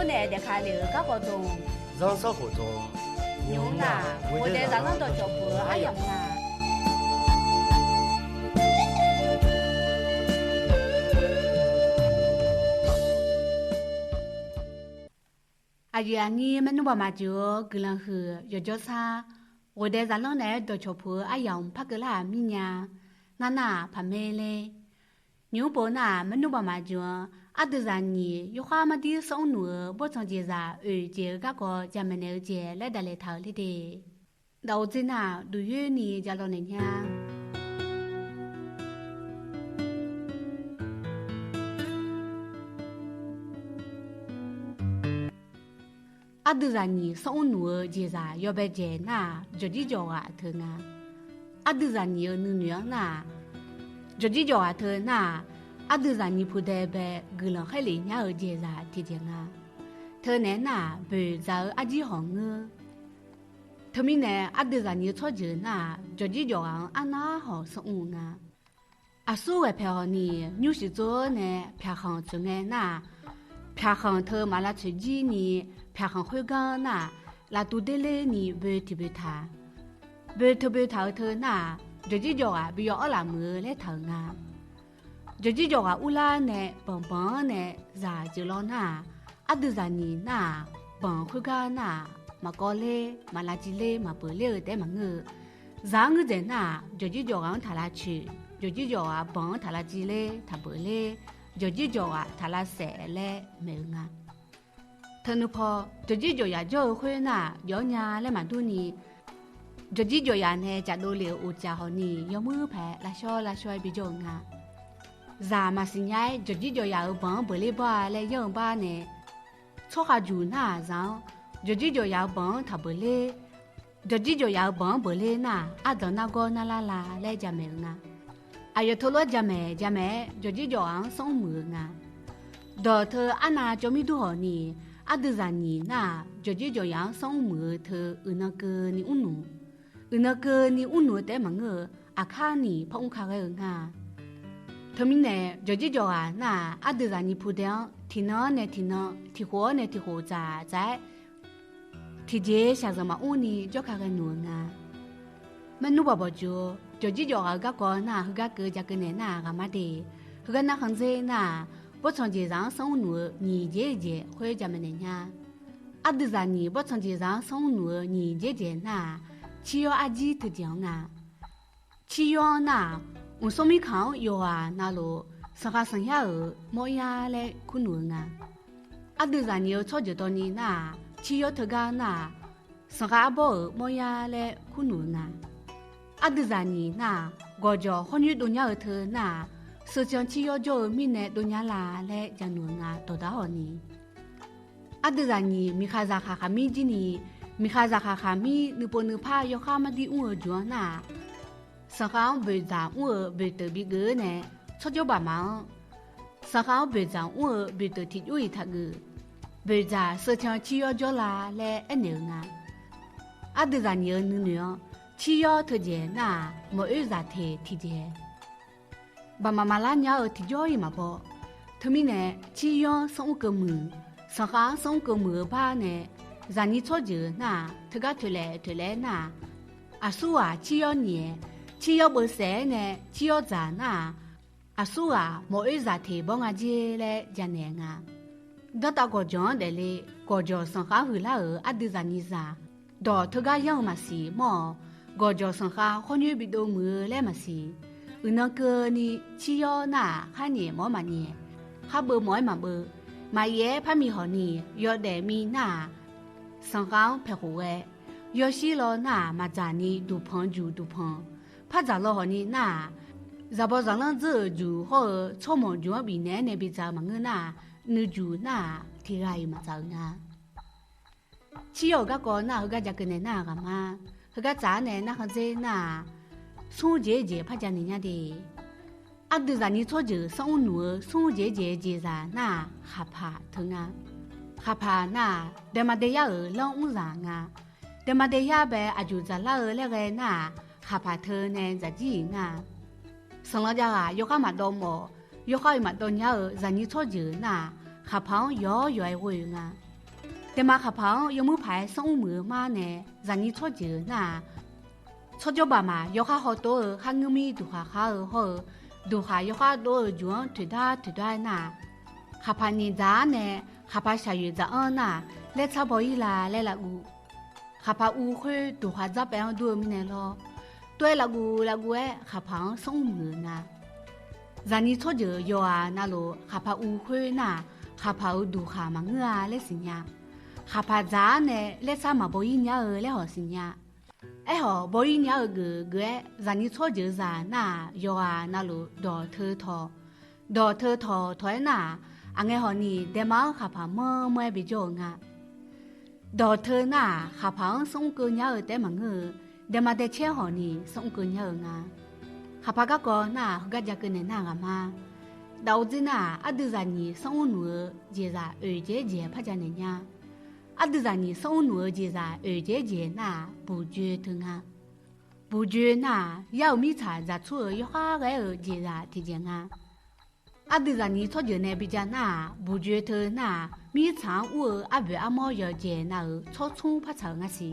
可能得看六个活动，让啥活动？用啦，我得让人到脚步还用啦。阿姨啊，你们弄爸妈就个人喝，要叫啥？我得让人来到脚步还用拍个啦米呀，那拍没嘞。牛伯那们弄爸妈就。阿德让你有话么的送路，不从街上就个家门了解来得来头里的。老子那对于你家老人家，阿德让你送路街上要不接那就地叫啊头啊，阿德让你有女儿那就地叫啊头那。阿德让你不得被个人海里伢儿介绍提前啊，他呢那不找阿几行啊，他们呢阿德让你错觉那就地叫俺阿那好送啊，阿所谓偏好你有时做呢偏好做爱那，偏好他马拉出去呢偏好回港那，拉都得嘞你不提不他，不他那就地叫啊不要阿拉么来头啊。就这叫啊，乌拉呢，棒棒呢，啥就老那，阿德啥呢那，棒回家那，马高嘞，马垃圾嘞，马不嘞，得嘛个，啥个在那，就这叫啊，他拉去，就这叫啊，棒他拉鸡嘞，他不嘞，就这叫啊，他拉晒嘞，没有啊。他那跑，就这叫呀，就会那，要伢来嘛多呢，就这叫呀呢，家都留我家好呢，要么拍拉小比较啊。咱们现在就地就要帮不里吧来用吧呢，错下住那上，就地就要帮他不里，就地就要帮不里那，阿到那个那啦来家没啊，阿有头罗家没，就地就昂送么啊，到头阿那就没多好呢，阿都让你那，就地就要送么头，那个你乌努得么个，阿看你碰卡个啊。他们呢，就叫啊，那阿德让你铺掉，提呢，提火在，提接下子嘛，屋里就看个暖啊。们努爸爸就叫啊，个那和个家个呢那干嘛的，和个那行子那，不从街上送暖，你姐回家们呢阿德让你不从街上送暖，你姐那，只要阿姐头讲啊，只要那。我说没看有啊，那路剩下莫呀来困难啊！阿都让你错就到你那，只要头个那，剩下不莫呀来困难啊！阿都让你那，我叫好女多伢头那，手上只要叫明年多伢啦来讲难啊，多大好呢？阿都让你米卡扎哈米的呢，米卡扎哈米，你不能怕要哈么的我做那。上好被长我被得比个呢，出就把忙。上好被长我被得提为他个，被长手枪起要叫啦来一牛啊。阿得让牛女起要推荐那莫有啥提荐。把妈妈拉鸟提叫伊嘛不，他们呢起要送个门，上好送个门吧呢，让你出就那，他个推来那，阿叔啊起要你。只要不晒呢，只要咋那，阿叔啊，莫有啥提帮阿姐来讲呢啊。到大国家的嘞，国家生下回来阿都让你啥，到他个样嘛是么，国家生下好女比多么来嘛是，那个你只要那喊你莫嘛你，还不莫嘛不，嘛也怕米好你，要得米那，生下配合诶，要是了那嘛咋你都碰。怕咋了好呢？那，咋不让人走就好？草木就比那比咋么个那？你就那提来嘛咋个？只要个那个家跟那干嘛？个咋呢？那个在那送姐怕家人家的。阿都让你错就送奴送姐啥那害怕疼啊？害怕那得嘛得要让我让啊？得嘛得要呗？阿就咋了那个那？害怕他呢，在几啊？生了家啊，有干嘛多么？有好嘛多鸟，让你错就那，害怕要会啊。แต่มาขับพังยมือผายส่งมือมาเนี่ยจันนี้ชั่วเจอน่ะชั่วจบมายกข้าหัวโตข้างเงมีดูขาข้าหัวดูขายกข้าโตจวนถือได้น่ะขับพันนิจาเนี่ยขับพันชายุจาน่ะเล็ดชาบอยลาเล็ดละกูขับพันอูคุยดูขาจับไปดูมิเนลตัวละกูเอขับพังส่งมือน่ะจันนี้ชั่วเจอยอน่ะโลขับพันอูคุยน่ะขับพันดูขามังเงาเล็ดสิญญาข้าพเจ้าเนี่ยเล็กสามบ่อยเนี่ยเล่หอสิเนี่ยหอบ่อยเนี่ยเกจันนี่ชั่วเจอจาน่ะยอน่ะลูดอเธอทอถอยน่ะอังหอนี่เดมาข้าพเมื่อไปจงอ่ะดอเธอน่ะข้าพส่งเกินเนี่ยแต่มังเดมาแต่เชี่ยหอนี่ส่งเกินเนี่ยงะข้าพก็น่ะก็จะเกินน่ะมาดาวจีน่ะอดีจันนี่ส่งหนูเจจะเจพะจันเนี่ย阿德让你送奴接在2姐那不觉疼啊，不觉那要米茶在出一花个接在提前啊。阿德让你出去那比较那不觉疼那米茶我阿不阿毛要接那出冲拍长啊是。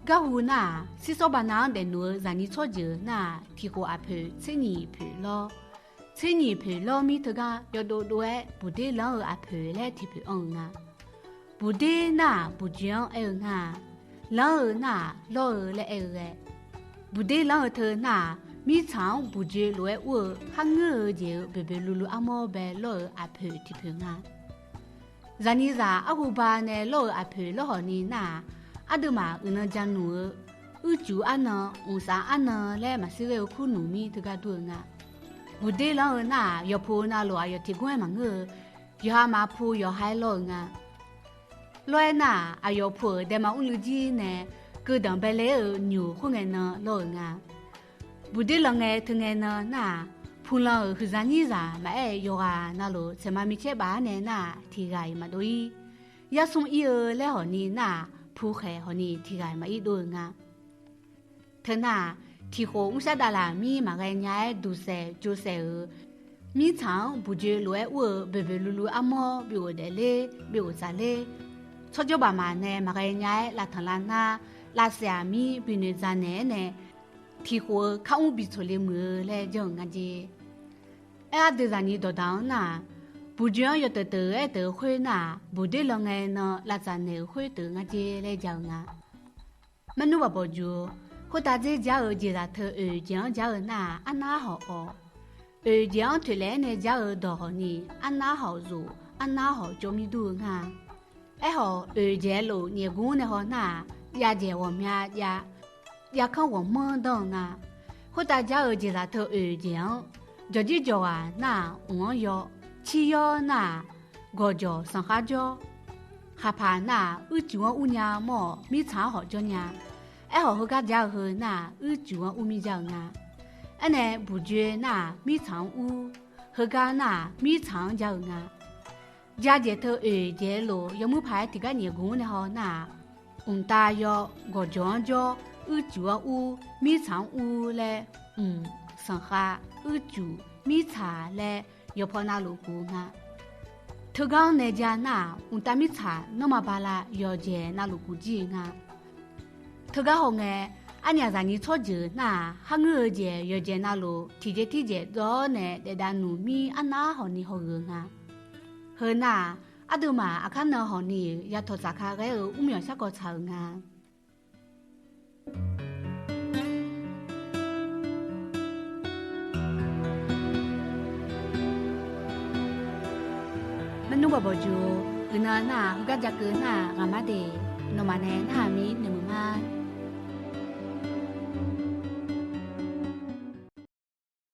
噶湖那是说把那的奴让你出去那提过阿婆吃你婆咯，吃你婆咯米头个要多不得让阿婆来提婆啊。不得那不讲啊，老那老来不得老头那米长不觉来我，还我就白露露阿毛白老阿婆提平啊。让你让阿虎爸呢老阿婆老好你那，阿都嘛能讲奴，就阿呢，啥阿呢来嘛是个苦农米这个多啊。不得老那要婆那老要提供嘛我，要哈嘛婆要海老啊。loài na ayo phở để mà uống gì nè cứ đằng bé lẽ nhiều không nghe nó lôi ngà bữa đi lần nghe thường nghe nó na phun lo cứ ra như ra mà yoga na lo xem mà mi chế bá nè na thì gai mà đôi ya sung yêu lẽ họ ni na phu khé họ ni thì gai mà ít đôi ngà thế na thì họ cũng sẽ đã làm mi mà cái nhái đủ xe chú xe mi chẳng bữa đi loài ở bề lulu amo biểu để lê biểu ra lê cho cho bà mà nè mà cái nhái là thằng lan na là xe mi bị người già nè thì họ không bị thổi lên mưa lên giống cái gì từ giờ này đồ đào na bù dưỡng yo từ từ khuê na bù đi lo nghe nó là già nè khuê từ cái gì lên giống à mà nu bà bảo chú họ ta chỉ giáo ở gì là thơ giáo ở na anh na họ giáo thổi lên nè giáo ở đó nè anh na họ rồi anh na họ cho mi đuổi ha họ chế lộ nhiều gu này họ na ya chế của mẹ ya không có mơ đâu na họ ta giáo ở chỉ là thợ giáo cho chỉ cho na uống yo chi yo na gọi cho sang khá cho khá phá na chúa nhà mò mi cháo họ cho nhà họ các giáo hơn na chúa mi giáo na anh này bù chế na mi cháo họ các na mi cháo giáo na gia chế thơ chế lộ有冇排第个年工的好那大约我讲叫chúa mi cháo嘞上下主mi茶嘞有跑那路过啊特刚那家那大mi茶那么巴拉要接那路过去啊特刚好哎俺家让你错着那还我接要接那路提接着呢在那农民俺那好你好人啊hơn à đồ mà khán nó họ nỉ ya thọ giá khá cái ở miệng sắc có chào nga mình nu bảo chú cứ nói na cứ gạt giặc cứ na ngắm má để nó mà nén hà mi nửa mà